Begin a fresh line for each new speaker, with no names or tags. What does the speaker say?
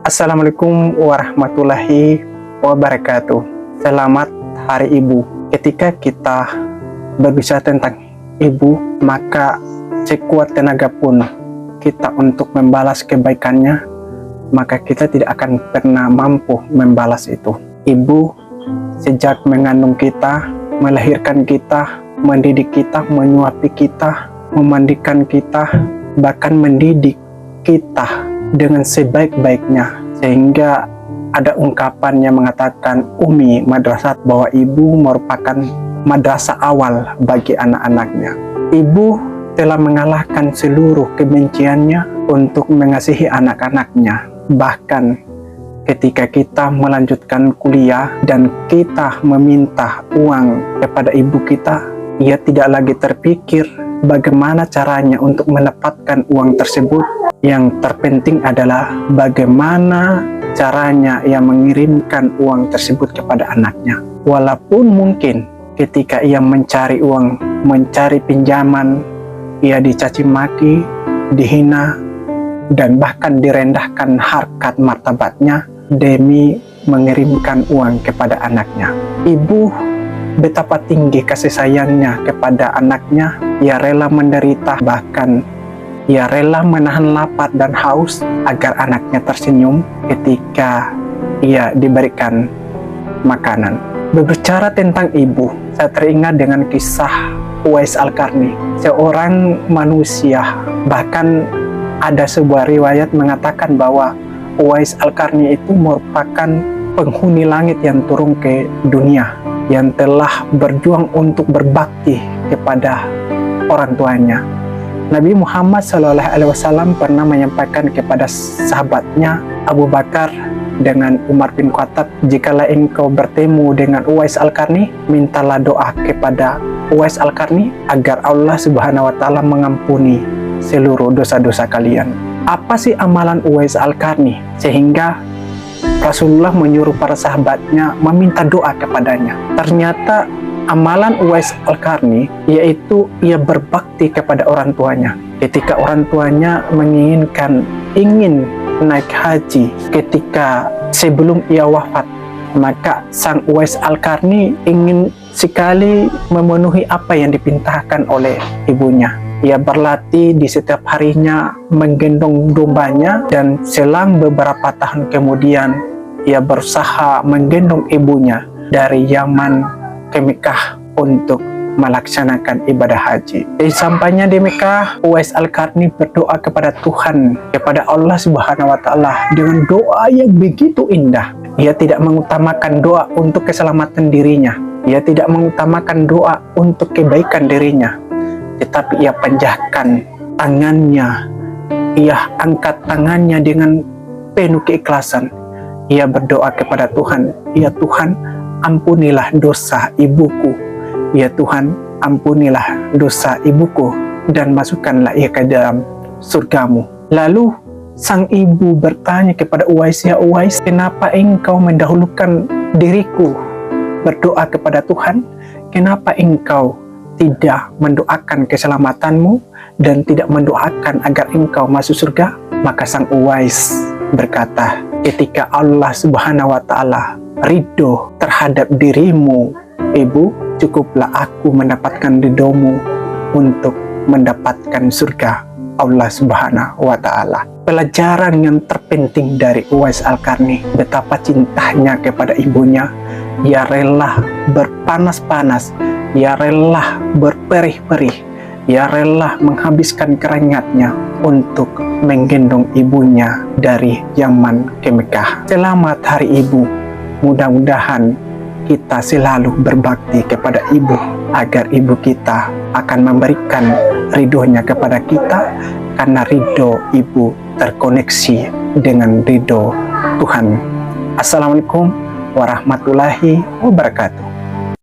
Assalamualaikum warahmatullahi wabarakatuh. Selamat Hari Ibu. Ketika kita berbicara tentang ibu, maka sekuat tenaga pun kita untuk membalas kebaikannya, maka kita tidak akan pernah mampu membalas itu. Ibu sejak mengandung kita, melahirkan kita, mendidik kita, menyuapi kita, memandikan kita, bahkan mendidik kita dengan sebaik-baiknya, sehingga ada ungkapan yang mengatakan Umi Madrasah, bahwa ibu merupakan madrasah awal bagi anak-anaknya. Ibu telah mengalahkan seluruh kebenciannya untuk mengasihi anak-anaknya. Bahkan ketika kita melanjutkan kuliah dan kita meminta uang kepada ibu kita, ia tidak lagi terpikir bagaimana caranya untuk mendapatkan uang tersebut. Yang terpenting adalah bagaimana caranya ia mengirimkan uang tersebut kepada anaknya. Walaupun mungkin ketika ia mencari uang, mencari pinjaman, ia dicaci maki, dihina, dan bahkan direndahkan harkat martabatnya demi mengirimkan uang kepada anaknya. Ibu betapa tinggi kasih sayangnya kepada anaknya. Ia rela menderita, bahkan ia rela menahan lapar dan haus agar anaknya tersenyum ketika ia diberikan makanan. Berbicara tentang ibu, saya teringat dengan kisah Uwais Al-Qarni, seorang manusia. Bahkan ada sebuah riwayat mengatakan bahwa Uwais Al-Qarni itu merupakan penghuni langit yang turun ke dunia, yang telah berjuang untuk berbakti kepada orang tuanya. Nabi Muhammad SAW pernah menyampaikan kepada sahabatnya Abu Bakar dengan Umar bin Khattab, jikalau engkau bertemu dengan Uwais Al-Qarni, mintalah doa kepada Uwais Al-Qarni agar Allah Subhanahu wa Ta'ala mengampuni seluruh dosa-dosa kalian. Apa sih amalan Uwais Al-Qarni sehingga Rasulullah menyuruh para sahabatnya meminta doa kepadanya? Ternyata amalan Uwais Al-Qarni yaitu ia berbakti kepada orang tuanya. Ketika orang tuanya ingin naik haji ketika sebelum ia wafat, maka sang Uwais Al-Qarni ingin sekali memenuhi apa yang dipintahkan oleh ibunya. Ia berlatih di setiap harinya menggendong dombanya, dan selang beberapa tahun kemudian ia berusaha menggendong ibunya dari Yaman ke Mekah untuk melaksanakan ibadah haji. Sampainya di Mekah, Uwais Al-Qarni berdoa kepada Tuhan, kepada Allah Subhanahu wa Ta'ala dengan doa yang begitu indah. Ia tidak mengutamakan doa untuk keselamatan dirinya, ia tidak mengutamakan doa untuk kebaikan dirinya, tetapi ia panjatkan tangannya, ia angkat tangannya dengan penuh keikhlasan. Ia berdoa kepada Tuhan, ya Tuhan, ampunilah dosa ibuku. Ya Tuhan, ampunilah dosa ibuku dan masukkanlah ia ke dalam surgamu. Lalu sang ibu bertanya kepada Uwais, ya Uwais, kenapa engkau mendahulukan diriku berdoa kepada Tuhan? Kenapa engkau tidak mendoakan keselamatanmu dan tidak mendoakan agar engkau masuk surga? Maka sang Uwais berkata, ketika Allah Subhanahu wa Ta'ala ridho terhadap dirimu, ibu, cukuplah aku mendapatkan ridhomu untuk mendapatkan surga Allah Subhanahu wa Ta'ala. Pelajaran yang terpenting dari Uwais Al-Qarni, betapa cintanya kepada ibunya. Ia rela berpanas-panas, ia rela berperih-perih, ia rela menghabiskan keringatnya untuk menggendong ibunya dari Yaman ke Mekah. Selamat Hari Ibu. Mudah-mudahan kita selalu berbakti kepada ibu, agar ibu kita akan memberikan ridhonya kepada kita, karena ridho ibu terkoneksi dengan ridho Tuhan. Assalamualaikum warahmatullahi wabarakatuh.